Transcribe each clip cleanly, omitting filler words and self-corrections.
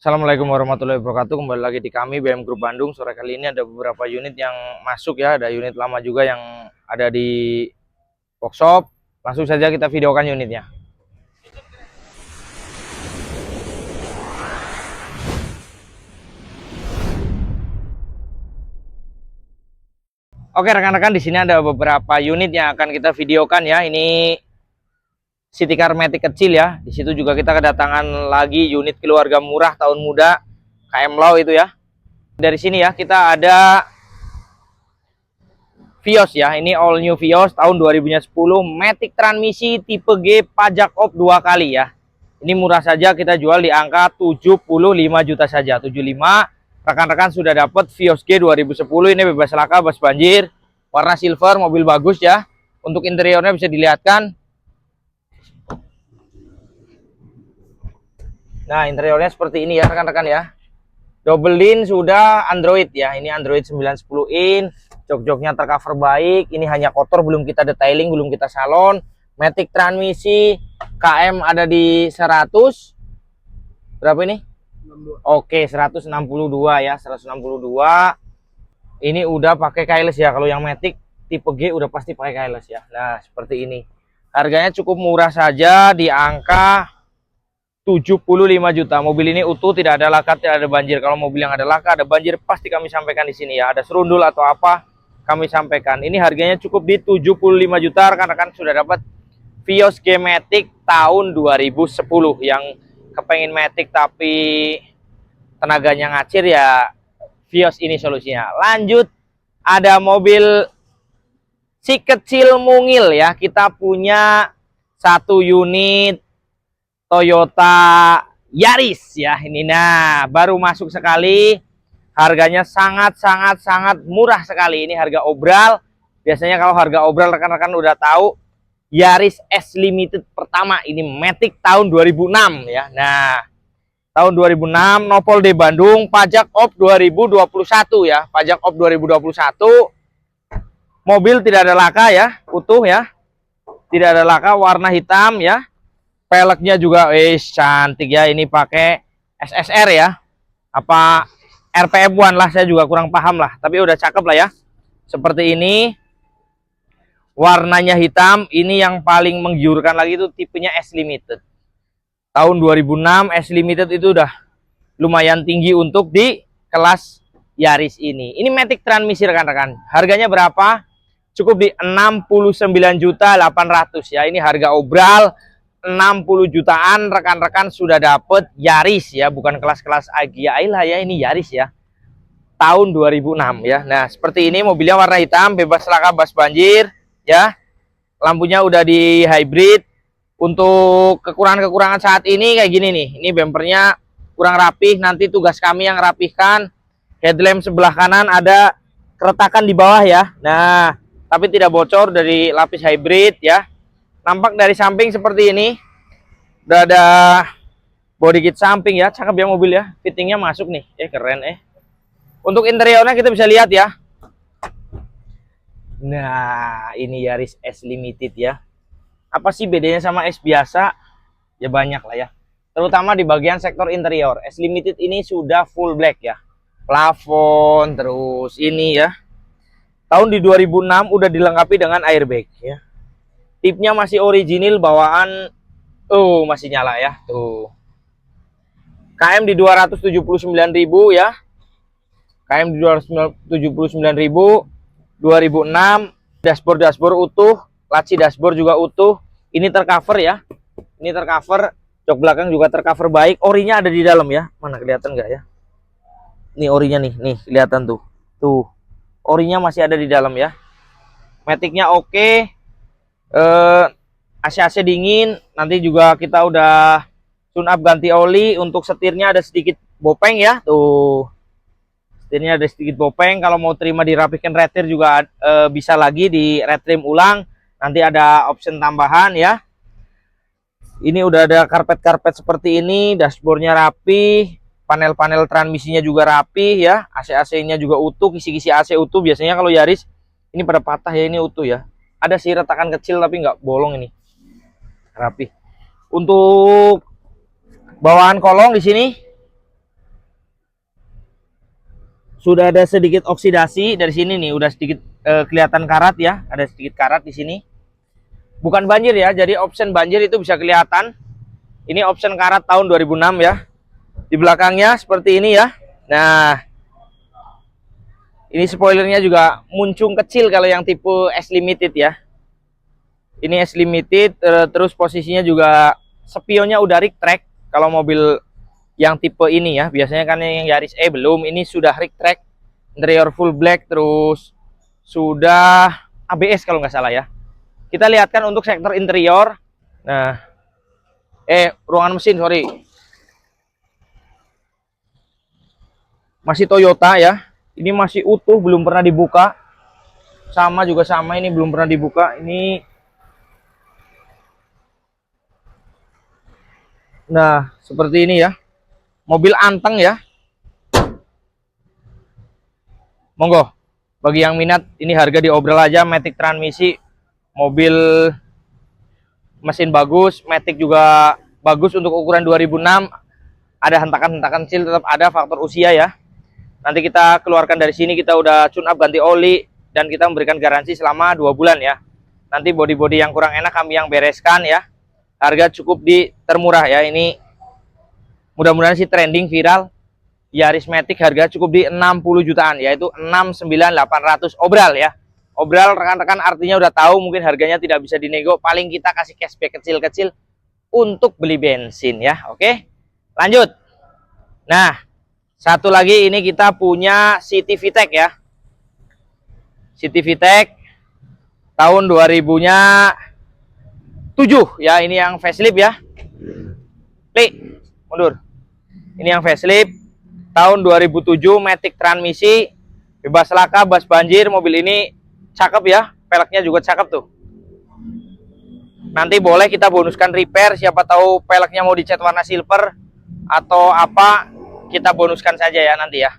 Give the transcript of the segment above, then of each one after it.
Assalamualaikum warahmatullahi wabarakatuh. Kembali lagi di kami BM Group Bandung. Sore kali ini ada beberapa unit yang masuk ya. Ada unit lama juga yang ada di workshop. Langsung saja kita videokan unitnya. Oke rekan-rekan, di sini ada beberapa unit yang akan kita videokan ya. Ini City Car Matic kecil ya. Di situ juga kita kedatangan lagi unit keluarga murah tahun muda KM Law itu ya. Dari sini ya kita ada Vios ya, ini all new Vios tahun 2010, Matic transmisi tipe G, pajak op 2 kali ya. Ini murah saja, kita jual di angka 75 juta saja. 75. Rekan-rekan sudah dapat Vios G 2010, ini bebas laka, bebas banjir, warna silver, mobil bagus ya. Untuk interiornya bisa dilihatkan. Nah, interiornya seperti ini ya rekan-rekan ya. Double din sudah Android ya. Ini Android 910 in. Jok-joknya tercover baik. Ini hanya kotor, belum kita detailing, belum kita salon. Matic transmisi KM ada di 100. Berapa ini? 62. Oke, 162 ya, 162. Ini udah pakai keyless ya. Kalau yang Matic tipe G udah pasti pakai keyless ya. Nah, seperti ini. Harganya cukup murah saja di angka 75 juta. Mobil ini utuh, tidak ada laka, tidak ada banjir. Kalau mobil yang ada laka, ada banjir, pasti kami sampaikan di sini ya. Ada serundul atau apa, kami sampaikan. Ini harganya cukup di 75 juta. Rekan-rekan sudah dapat Vios G Matic tahun 2010. Yang kepengen Matic tapi tenaganya ngacir ya, Vios ini solusinya. Lanjut, ada mobil si kecil mungil ya. Kita punya satu unit Toyota Yaris ya, ini nah baru masuk sekali, harganya sangat murah sekali. Ini harga obral. Biasanya kalau harga obral rekan-rekan udah tahu, Yaris S Limited pertama ini Matic tahun 2006 ya. Nah tahun 2006 nopol di Bandung, pajak op 2021 ya, pajak op 2021. Mobil tidak ada laka ya, utuh ya, tidak ada laka, warna hitam ya. Peleknya juga cantik ya, ini pakai SSR ya, apa RPM1 lah, saya juga kurang paham lah, tapi udah cakep lah ya. Seperti ini, warnanya hitam. Ini yang paling menggiurkan lagi itu tipenya S Limited tahun 2006. S Limited itu udah lumayan tinggi untuk di kelas Yaris ini. Ini Matic transmisi rekan-rekan. Harganya berapa? Cukup di 69.800.000 ya. Ini harga obral 60 jutaan. Rekan-rekan sudah dapet Yaris ya, bukan kelas-kelas Agya Ayla ya, ini Yaris ya tahun 2006 ya. Nah seperti ini, mobilnya warna hitam, bebas laka, bebas banjir ya. Lampunya udah di hybrid. Untuk kekurangan-kekurangan saat ini kayak gini nih, ini bempernya kurang rapih, nanti tugas kami yang rapihkan. Headlamp sebelah kanan ada keretakan di bawah ya, nah tapi tidak bocor dari lapis hybrid ya. Nampak dari samping seperti ini, udah ada body kit samping ya, cakep ya mobil ya, fittingnya masuk nih, keren. Untuk interiornya kita bisa lihat ya. Nah ini Yaris S Limited ya. Apa sih bedanya sama S biasa? Ya banyak lah ya, terutama di bagian sektor interior. S Limited ini sudah full black ya, plafon, terus ini ya, tahun di 2006 udah dilengkapi dengan airbag ya. Tipnya masih original bawaan, masih nyala ya tuh. KM di 279.000 ya. KM di 279.000, 2006. Dashboard utuh, laci dashboard juga utuh. Ini tercover ya. Ini tercover, jok belakang juga tercover baik. Orinya ada di dalam ya. Mana kelihatan nggak ya? Nih orinya nih kelihatan tuh. Tuh. Orinya masih ada di dalam ya. Maticnya oke. AC dingin. Nanti juga kita udah tune up ganti oli. Untuk setirnya ada sedikit bopeng ya, tuh setirnya ada sedikit bopeng. Kalau mau terima dirapihkan retir juga bisa lagi di retrim ulang, nanti ada option tambahan ya. Ini udah ada karpet seperti ini. Dashboardnya rapi, panel transmisinya juga rapi ya. AC-nya juga utuh, kisi-kisi AC utuh. Biasanya kalau Yaris ini pada patah ya, ini utuh ya. Ada sih retakan kecil tapi nggak bolong, ini rapi. Untuk bawaan kolong di sini Sudah ada sedikit oksidasi dari sini nih, udah sedikit kelihatan karat ya, ada sedikit karat di sini. Bukan banjir ya, jadi option banjir itu bisa kelihatan. Ini option karat tahun 2006 ya. Di belakangnya seperti ini ya. Nah, ini spoilernya juga muncung kecil kalau yang tipe S Limited ya. Ini S Limited, terus posisinya juga spionnya udah rig track. Kalau mobil yang tipe ini ya, biasanya kan yang Yaris E belum, ini sudah rig track, interior full black, terus sudah ABS kalau nggak salah ya. Kita lihatkan untuk sektor interior. Nah, ruangan mesin, sorry, masih Toyota ya. Ini masih utuh, belum pernah dibuka. Sama juga sama, ini belum pernah dibuka. Ini, nah seperti ini ya. Mobil anteng ya. Monggo, bagi yang minat, ini harga diobrol aja. Matic transmisi, mobil mesin bagus, Matic juga bagus untuk ukuran 2006. Ada hentakan-hentakan kecil, tetap ada, faktor usia ya. Nanti kita keluarkan dari sini, kita udah tune up, ganti oli, dan kita memberikan garansi selama 2 bulan ya. Nanti body-body yang kurang enak kami yang bereskan ya. Harga cukup di termurah ya. Ini mudah-mudahan sih trending viral. Yaris Matic harga cukup di 60 jutaan, yaitu 69.800 obral ya. Obral rekan-rekan artinya udah tahu, mungkin harganya tidak bisa dinego, paling kita kasih cashback kecil-kecil untuk beli bensin ya. Oke, lanjut. Nah, satu lagi ini kita punya City VTEC ya. City VTEC tahun 2000-nya 7 ya, ini yang facelift ya. Klik mundur. Ini yang facelift tahun 2007, Matic transmisi, bebas laka, bas banjir. Mobil ini cakep ya, peleknya juga cakep tuh. Nanti boleh kita bonuskan repair, siapa tahu peleknya mau dicat warna silver atau apa, kita bonuskan saja ya nanti ya.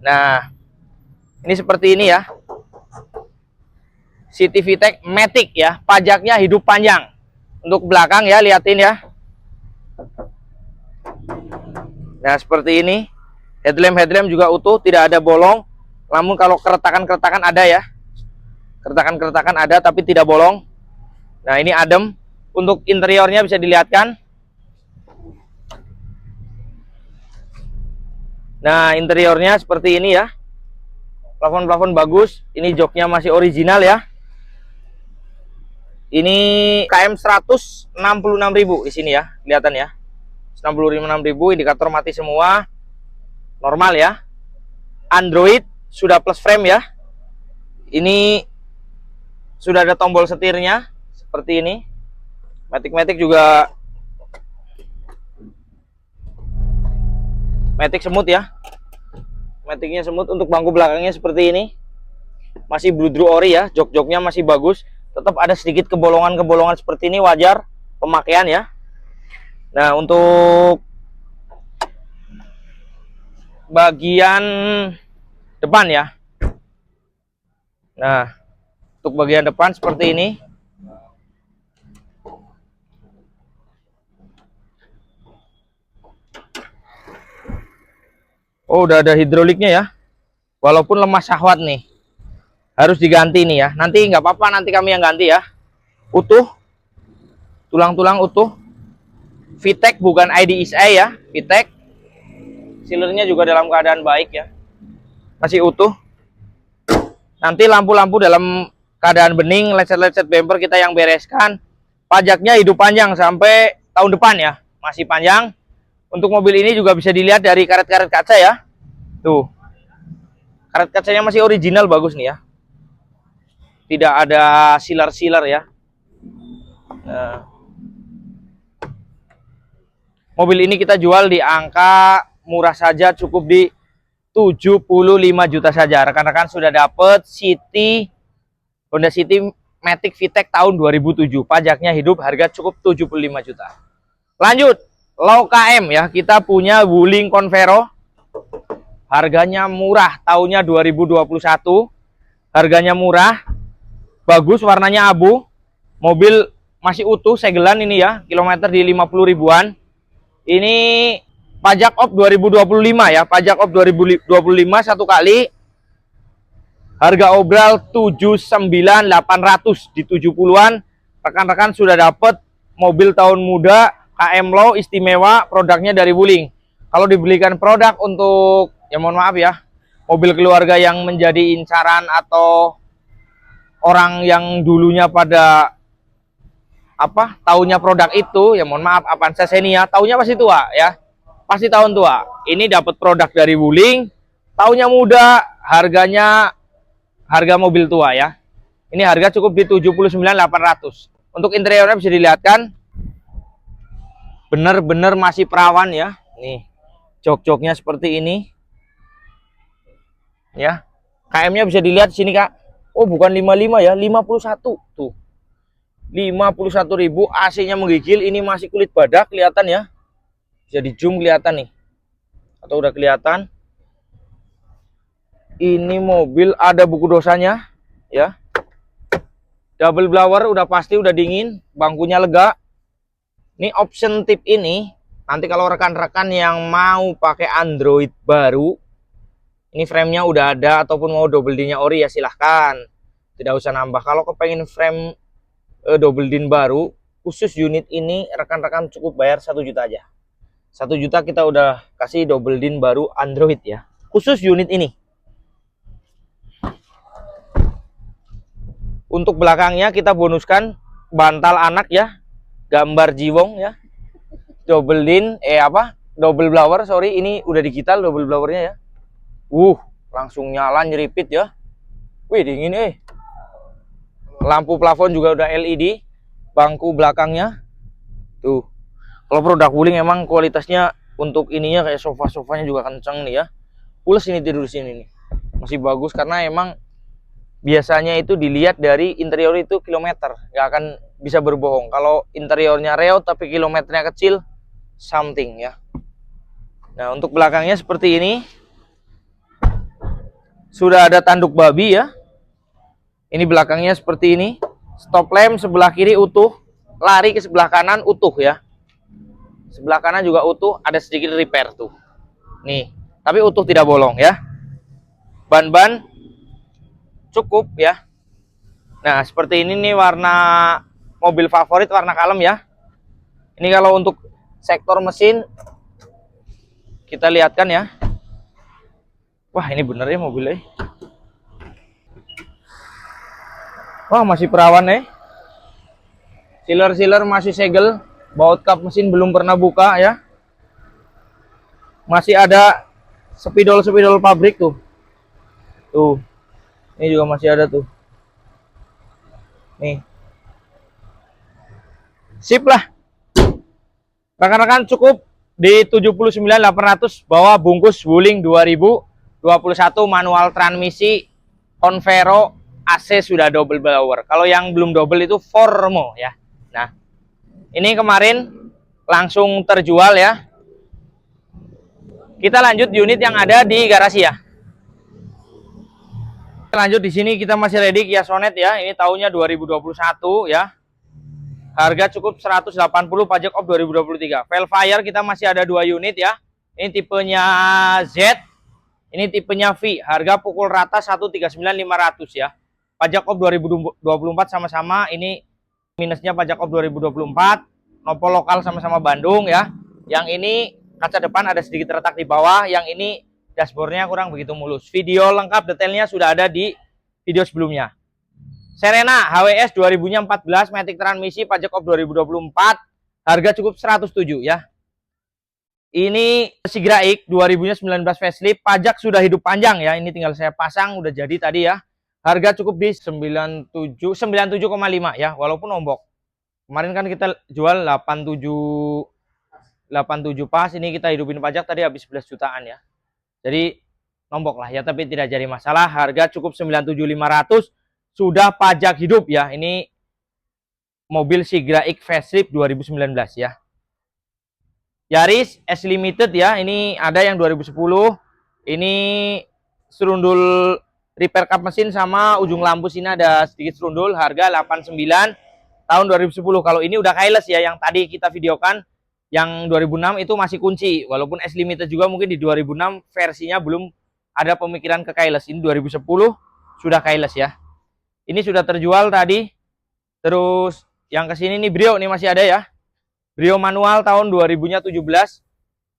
Nah, ini seperti ini ya, City VTEC Matic ya, pajaknya hidup panjang. Untuk belakang ya, liatin ya. Nah, seperti ini. Headlamp juga utuh, tidak ada bolong. Namun kalau keretakan-keretakan ada ya. Keretakan-keretakan ada tapi tidak bolong. Nah, ini adem. Untuk interiornya bisa dilihatkan. Nah, interiornya seperti ini ya. Plafon-plafon bagus. Ini joknya masih original ya. Ini KM 166.000 di sini ya, kelihatan ya. 66.000, indikator mati semua. Normal ya. Android sudah plus frame ya. Ini sudah ada tombol setirnya seperti ini. Matic juga Matic semut ya. Maticnya semut. Untuk bangku belakangnya seperti ini. Masih bludru ori ya. Jok-joknya masih bagus. Tetap ada sedikit kebolongan-kebolongan seperti ini, wajar pemakaian ya. Nah, untuk bagian depan ya. Nah, untuk bagian depan seperti ini. Oh, udah ada hidroliknya ya. Walaupun lemah syahwat nih, harus diganti nih ya. Nanti nggak apa-apa, nanti kami yang ganti ya. Utuh, tulang-tulang utuh. VTEC bukan IDSI ya, VTEC. Sealernya juga dalam keadaan baik ya, masih utuh. Nanti lampu-lampu dalam keadaan bening, lecet-lecet bumper kita yang bereskan. Pajaknya hidup panjang sampai tahun depan ya, masih panjang. Untuk mobil ini juga bisa dilihat dari karet-karet kaca ya. Tuh, karet kacanya masih original, bagus nih ya. Tidak ada silar-silar ya. Nah, mobil ini kita jual di angka murah saja, cukup di 75 juta saja. Rekan-rekan sudah dapat Honda City Matic VTEC tahun 2007. Pajaknya hidup, harga cukup 75 juta. Lanjut, low KM ya. Kita punya Wuling Convero. Harganya murah, tahunnya 2021. Harganya murah. Bagus, warnanya abu. Mobil masih utuh, segelan ini ya. Kilometer di 50 ribuan. Ini pajak op 2025 ya, pajak op 2025 satu kali. Harga obral 79.800 di 70-an. Rekan-rekan sudah dapat mobil tahun muda KM Low istimewa, produknya dari Wuling. Kalau dibelikan produk untuk, ya mohon maaf ya, mobil keluarga yang menjadi incaran atau orang yang dulunya pada taunya produk itu, ya mohon maaf, Avanza Xenia, taunya pasti tua ya, pasti tahun tua. Ini dapat produk dari Wuling, taunya muda, harga mobil tua ya. Ini harga cukup di 79.800. Untuk interiornya bisa dilihat kan, bener-bener masih perawan ya. Nih, jok-joknya seperti ini ya. KM-nya bisa dilihat di sini Kak. Oh, bukan 55 ya, 51 tuh. 51.000, AC-nya menggigil. Ini masih kulit badak, kelihatan ya. Bisa di zoom kelihatan nih. Atau udah kelihatan. Ini mobil ada buku dosanya ya. Double blower udah pasti, udah dingin, bangkunya lega. Ini option tip ini nanti kalau rekan-rekan yang mau pakai Android baru, ini frame-nya udah ada ataupun mau double din-nya ori ya silahkan. Tidak usah nambah. Kalau kepengen frame double din baru, khusus unit ini rekan-rekan cukup bayar 1 juta aja. 1 juta kita udah kasih double din baru Android ya. Khusus unit ini. Untuk belakangnya kita bonuskan bantal anak ya, gambar jiwong ya, double din, double blower, sorry, ini udah digital double blowernya ya. Langsung nyala nyeripit ya. Wih, dingin Lampu plafon juga udah LED, bangku belakangnya. Tuh. Kalau produk Wuling emang kualitasnya untuk ininya kayak sofa-sofanya juga kenceng nih ya. Pules ini tidur sini nih. Masih bagus karena emang biasanya itu dilihat dari interior itu kilometer, nggak akan bisa berbohong. Kalau interiornya reot tapi kilometernya kecil, something ya. Nah, untuk belakangnya seperti ini. Sudah ada tanduk babi ya. Ini belakangnya seperti ini. Stop lamp sebelah kiri utuh, lari ke sebelah kanan utuh ya. Sebelah kanan juga utuh, ada sedikit repair tuh. Nih, tapi utuh tidak bolong ya. Ban-ban cukup ya. Nah, seperti ini nih warna mobil favorit, warna kalem ya. Ini kalau untuk sektor mesin kita lihatkan ya. Wah, ini bener ya mobilnya. Wah, masih perawan ya. Sealer masih segel, baut kap mesin belum pernah buka ya. Masih ada spidol pabrik tuh. Tuh. Ini juga masih ada tuh. Nih. Sip lah. Rekan-rekan cukup di 79.800 bawa bungkus Wuling 2021 manual transmisi Convero AC sudah double blower. Kalau yang belum double itu Formo ya. Nah, ini kemarin langsung terjual ya. Kita lanjut unit yang ada di garasi ya. Lanjut di sini kita masih ready Kia Sonet ya. Ini tahunnya 2021 ya. Harga cukup 180, pajak op 2023. Velfire kita masih ada 2 unit ya. Ini tipenya Z, ini tipenya V. Harga pukul rata 139.500 ya. Pajak op 2024 sama-sama. Ini minusnya pajak op 2024. Nopo lokal sama-sama Bandung ya. Yang ini kaca depan ada sedikit retak di bawah. Yang ini dashboardnya kurang begitu mulus. Video lengkap detailnya sudah ada di video sebelumnya. Serena HWS 2014 Matic transmisi pajak op 2024, harga cukup 107 ya. Ini Sigra X 2019 facelift, pajak sudah hidup panjang ya. Ini tinggal saya pasang, udah jadi tadi ya. Harga cukup di 97,5 ya, walaupun nombok. Kemarin kan kita jual 87 pas, ini kita hidupin pajak tadi habis 11 jutaan ya. Jadi nombok lah ya, tapi tidak jadi masalah. Harga cukup 97.500, sudah pajak hidup ya. Ini mobil Sigra X facelift 2019 ya. Yaris S Limited ya. Ini ada yang 2010. Ini serundul repair kap mesin sama ujung lampu sini ada sedikit serundul. Harga 89 tahun 2010. Kalau ini udah keyless ya, yang tadi kita videokan Yang 2006 itu masih kunci, walaupun S Limited juga mungkin di 2006 versinya belum ada pemikiran ke keyless. Ini 2010 sudah keyless ya. Ini sudah terjual tadi. Terus yang kesini nih Brio nih masih ada ya. Brio manual tahun 2017.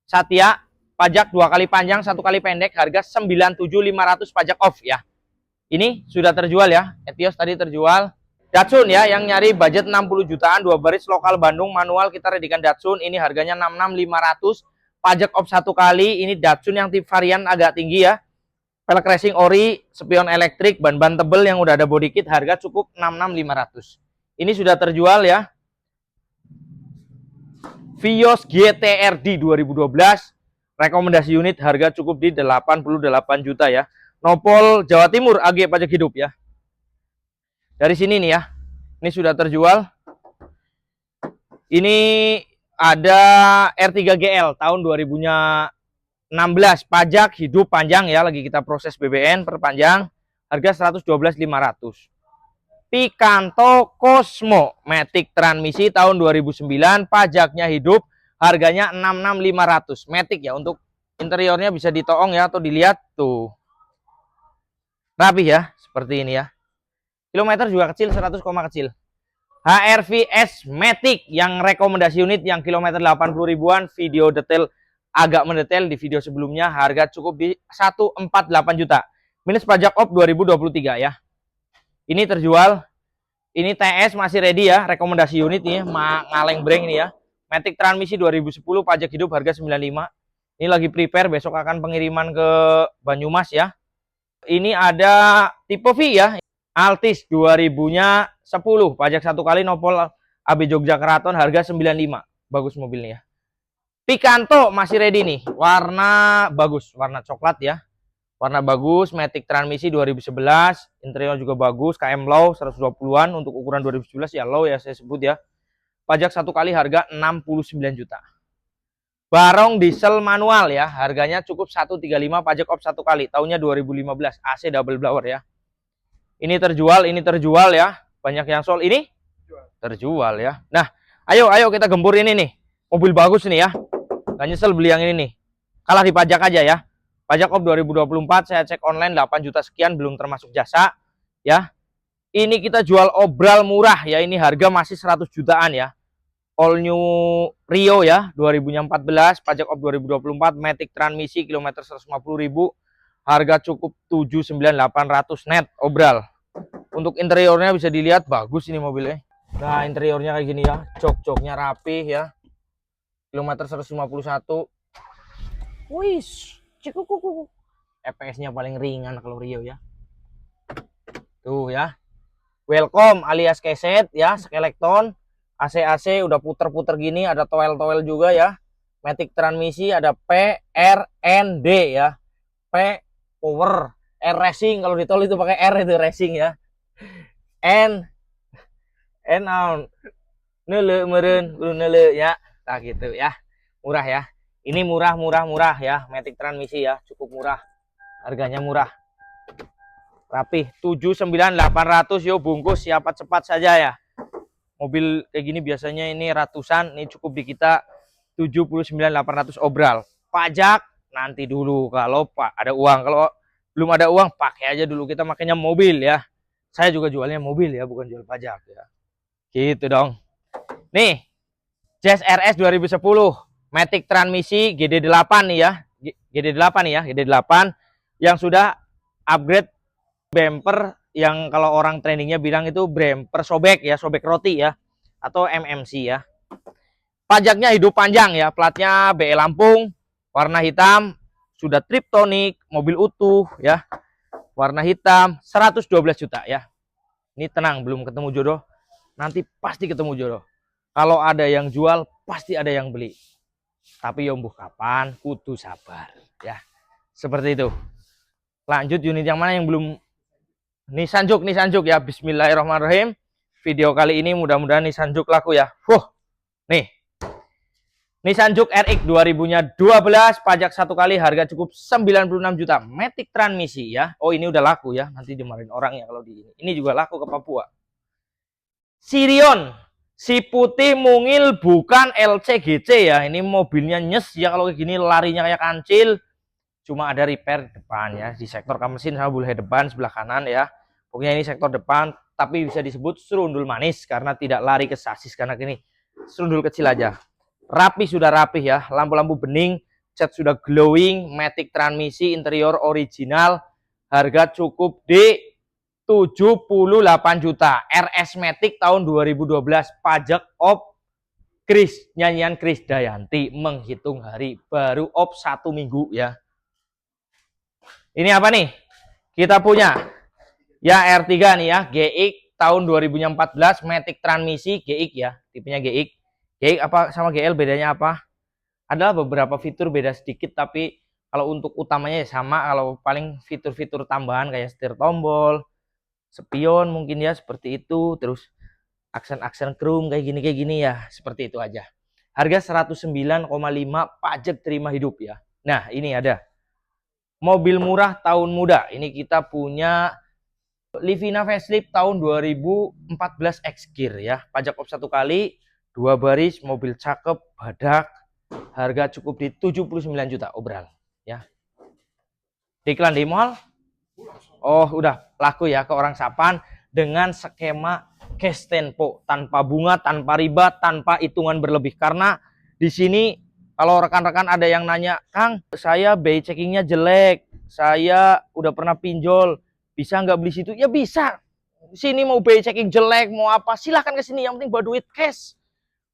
Satya, pajak 2 kali panjang, 1 kali pendek, harga 97.500 pajak off ya. Ini sudah terjual ya. Etios tadi terjual. Datsun ya, yang nyari budget 60 jutaan, 2 baris lokal Bandung manual, kita redikan Datsun. Ini harganya 66.500, pajak off 1 kali. Ini Datsun yang tip varian agak tinggi ya. Pelek racing ori, spion elektrik, ban-ban tebel yang udah ada body kit, harga cukup 66.500. Ini sudah terjual ya. Vios GTRD 2012, rekomendasi unit, harga cukup di 88 juta ya. Nopol Jawa Timur AG pajak hidup ya. Dari sini nih ya, ini sudah terjual. Ini ada R3GL tahun 2016, pajak hidup panjang ya, lagi kita proses BBN perpanjang, harga 112.500. Picanto Cosmo Matic transmisi tahun 2009, pajaknya hidup, harganya 66.500. Matic ya, untuk interiornya bisa ditoong ya, atau dilihat tuh. Rapi ya, seperti ini ya. Kilometer juga kecil, 100, kecil. HRVS Matic yang rekomendasi unit yang kilometer 80 ribuan, video detail agak mendetail di video sebelumnya, harga cukup di 148 juta. Minus pajak op 2023 ya. Ini terjual. Ini TS masih ready ya, rekomendasi unit nih, ngaleng breng ini ya. Matic transmisi 2010, pajak hidup, harga 95. Ini lagi prepare, besok akan pengiriman ke Banyumas ya. Ini ada tipe V ya. Altis 2000-nya 10, pajak 1 kali, nopol AB Jogja Keraton, harga 95. Bagus mobilnya ya. Picanto masih ready nih, warna bagus, warna coklat ya. Warna bagus, Matic transmisi 2011, interior juga bagus, KM low 120-an, untuk ukuran 2011 ya low ya saya sebut ya. Pajak 1 kali, harga 69 juta. Barong diesel manual ya, harganya cukup 135, pajak op 1 kali, tahunnya 2015, AC double blower ya. Ini terjual ya. Banyak yang soal ini terjual ya. Nah, ayo kita gempur ini nih. Mobil bagus nih ya. Gak nyesel beli yang ini nih. Kalah di pajak aja ya. Pajak op 2024 saya cek online 8 juta sekian, belum termasuk jasa ya. Ini kita jual obral murah ya. Ini harga masih 100 jutaan ya. All new Rio ya, 2014, pajak op 2024, Matic transmisi, kilometer 150.000. Harga cukup 79.800 net obral. Untuk interiornya bisa dilihat bagus ini mobilnya. Nah, interiornya kayak gini ya, jok-joknya rapih ya. Kilometer 151. Wih, cikukuku. EPS-nya paling ringan kalau Rio ya. Tuh ya. Welcome alias keset ya, Skeleton. AC udah puter-puter gini, ada toel-toel juga ya. Matic transmisi, ada PRND ya. P power, R racing, kalau di tol itu pakai R itu racing ya. N nele meren nele ya. Nah gitu ya. Murah ya. Ini murah ya, Matic transmisi ya, cukup murah. Harganya murah. Rapih, 79.800 yo, bungkus siapa cepat saja ya. Mobil kayak gini biasanya ini ratusan, ini cukup di kita 79.800 obral. Pajak nanti dulu kalau Pak ada uang, kalau belum ada uang pakai aja dulu, kita makanya mobil ya. Saya juga jualnya mobil ya, bukan jual pajak ya. Gitu dong. Nih, Jazz RS 2010, Matic transmisi GD8 nih ya. GD8 nih ya, GD8 yang sudah upgrade bumper yang kalau orang trainingnya bilang itu bumper sobek ya, sobek roti ya, atau MMC ya. Pajaknya hidup panjang ya, platnya BE Lampung, warna hitam, sudah triptonik, mobil utuh ya. Warna hitam, 112 juta ya. Ini tenang, belum ketemu jodoh. Nanti pasti ketemu jodoh. Kalau ada yang jual, pasti ada yang beli. Tapi yombuh kapan, kudu sabar ya. Seperti itu. Lanjut unit yang mana yang belum. Nissan Juke ya. Bismillahirrahmanirrahim. Video kali ini mudah-mudahan Nissan Juke laku ya. Nih. Nissan Juke RX 2000-nya 12, pajak 1 kali, harga cukup 96 juta. Matic transmisi ya. Oh, ini udah laku ya. Nanti dimarahin orang ya kalau di ini. Ini juga laku ke Papua. Sirion Si putih mungil bukan LCGC ya. Ini mobilnya nyes ya, kalau kayak gini larinya kayak kancil. Cuma ada repair depan ya, di sektor kap mesin sama bulhe depan sebelah kanan ya. Pokoknya ini sektor depan, tapi bisa disebut serundul manis karena tidak lari ke sasis, karena ini serundul kecil aja. Rapi, sudah rapih ya, lampu-lampu bening, cat sudah glowing, matic transmisi, interior original, harga cukup di 78 juta. RS Matic tahun 2012, pajak op Kris, nyanyian Kris Dayanti, menghitung hari, baru op 1 minggu ya. Ini apa nih? Kita punya ya R3 nih ya, GX tahun 2014, Matic transmisi GX ya, tipenya GX. GX apa sama GL bedanya apa? Ada beberapa fitur beda sedikit, tapi kalau untuk utamanya ya sama. Kalau paling fitur-fitur tambahan kayak setir tombol, spion mungkin ya, seperti itu. Terus aksen-aksen chrome kayak gini ya, seperti itu aja. Harga 109,5, pajak terima hidup ya. Nah, ini ada mobil murah tahun muda. Ini kita punya Livina Facelift tahun 2014 X-Gear ya. Pajak op 1 kali, 2 baris, mobil cakep, badak. Harga cukup di 79 juta obral ya. Iklan di mall. Oh, udah laku ya ke orang Sapan dengan skema cash tempo, tanpa bunga, tanpa riba, tanpa hitungan berlebih. Karena di sini kalau rekan-rekan ada yang nanya, "Kang, saya BI checkingnya jelek, saya udah pernah pinjol, bisa nggak beli situ?" Ya bisa. Sini mau BI checking jelek, mau apa, silahkan ke sini. Yang penting bawa duit cash.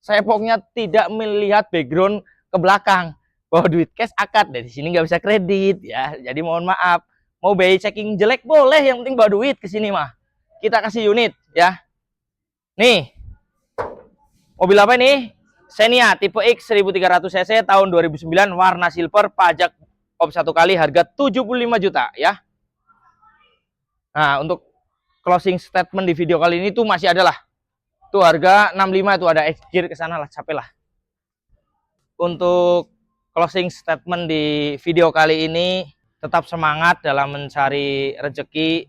Saya pokoknya tidak melihat background ke belakang. Bawa duit cash akad. Dari sini nggak bisa kredit ya. Jadi mohon maaf. Mau BI checking jelek boleh, yang penting bawa duit ke sini mah. Kita kasih unit ya. Nih. Mobil apa ini? Xenia tipe X 1300 cc tahun 2009, warna silver, pajak op 1 kali, harga 75 juta ya. Nah, untuk closing statement di video kali ini tuh masih ada lah. Tuh harga 65 itu ada X-Gear ke sana lah, capek lah. Untuk closing statement di video kali ini, tetap semangat dalam mencari rezeki,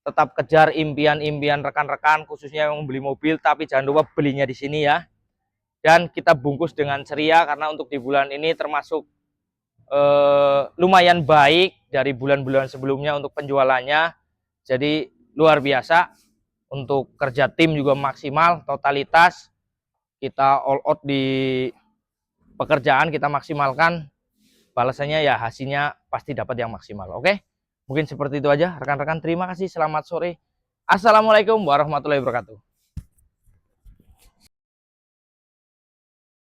tetap kejar impian-impian rekan-rekan, khususnya yang membeli mobil, tapi jangan lupa belinya di sini ya. Dan kita bungkus dengan ceria karena untuk di bulan ini termasuk lumayan baik dari bulan-bulan sebelumnya untuk penjualannya. Jadi luar biasa. Untuk kerja tim juga maksimal, totalitas kita all out di pekerjaan, kita maksimalkan, balasannya ya hasilnya pasti dapat yang maksimal. Oke, mungkin seperti itu aja rekan-rekan. Terima kasih, selamat sore, assalamualaikum warahmatullahi wabarakatuh.